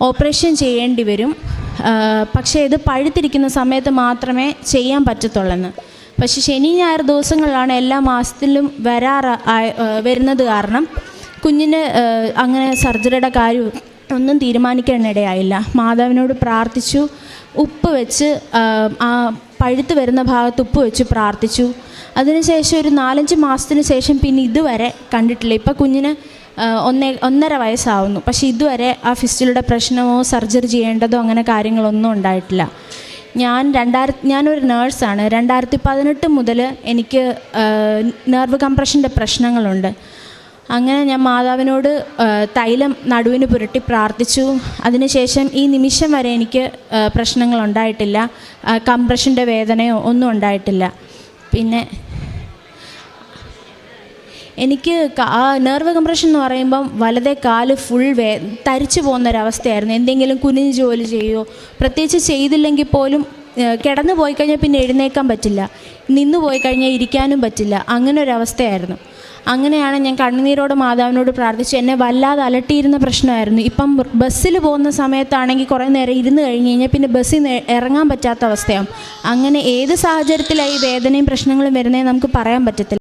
Operation ചെയ്യേണ്ടി വരും. പക്ഷേ ഇത് പഴുത്തിരിക്കുന്ന സമയത്ത് മാത്രമേ ചെയ്യാൻ പറ്റത്തുള്ളെന്ന്. പക്ഷേ ശനി ഞായർ ദിവസങ്ങളിലാണ് എല്ലാ മാസത്തിലും വരുന്നത് കാരണം കുഞ്ഞിന് അങ്ങനെ സർജറിയുടെ കാര്യം ഒന്നും തീരുമാനിക്കാനിടയായില്ല. മാതാവിനോട് പ്രാർത്ഥിച്ചു, ഉപ്പ് വെച്ച് ആ പഴുത്ത് വരുന്ന ഭാഗത്ത് ഉപ്പ് വെച്ച് പ്രാർത്ഥിച്ചു. അതിനുശേഷം ഒരു 4-5 മാസത്തിന് ശേഷം പിന്നെ ഇതുവരെ കണ്ടിട്ടില്ല. ഇപ്പം കുഞ്ഞിന് 1.5 വയസ്സാവുന്നു. പക്ഷേ ഇതുവരെ ആ ഫിസ്റ്റുലയുടെ പ്രശ്നമോ സർജറി ചെയ്യേണ്ടതോ അങ്ങനെ കാര്യങ്ങളൊന്നും ഉണ്ടായിട്ടില്ല. ഞാനൊരു നേഴ്സാണ്. 2018 മുതൽ എനിക്ക് നെർവ് കംപ്രഷൻ്റെ പ്രശ്നങ്ങളുണ്ട്. അങ്ങനെ ഞാൻ മാതാവിനോട് തൈലം നടുവിന് പുരട്ടി പ്രാർത്ഥിച്ചു. അതിനുശേഷം ഈ നിമിഷം വരെ എനിക്ക് പ്രശ്നങ്ങളുണ്ടായിട്ടില്ല. കംപ്രഷൻ്റെ വേദനയോ ഒന്നും ഉണ്ടായിട്ടില്ല. പിന്നെ എനിക്ക് നെർവ് കംപ്രഷൻ എന്ന് പറയുമ്പം വലതേ കാല് ഫുൾ തരിച്ചു പോകുന്നൊരവസ്ഥയായിരുന്നു. എന്തെങ്കിലും കുനിഞ്ഞ് ജോലി ചെയ്യുമോ, പ്രത്യേകിച്ച് ചെയ്തില്ലെങ്കിൽ പോലും കിടന്നു പോയി കഴിഞ്ഞാൽ പിന്നെ എഴുന്നേൽക്കാൻ പറ്റില്ല, നിന്ന് പോയി കഴിഞ്ഞാൽ ഇരിക്കാനും പറ്റില്ല, അങ്ങനെ ഒരവസ്ഥയായിരുന്നു. അങ്ങനെയാണ് ഞാൻ കണ്ണുനീരോട് മാതാവിനോട് പ്രാർത്ഥിച്ചു. എന്നെ വല്ലാതെ അലട്ടിയിരുന്ന പ്രശ്നമായിരുന്നു. ഇപ്പം ബസ്സിൽ പോകുന്ന സമയത്താണെങ്കിൽ കുറേ നേരം ഇരുന്ന് കഴിഞ്ഞ് കഴിഞ്ഞാൽ പിന്നെ ബസ്സിൽ നിന്ന് ഇറങ്ങാൻ പറ്റാത്ത അവസ്ഥയാവും. അങ്ങനെ ഏത് സാഹചര്യത്തിലായി വേദനയും പ്രശ്നങ്ങളും വരുന്നതെന്ന് നമുക്ക് പറയാൻ പറ്റത്തില്ല.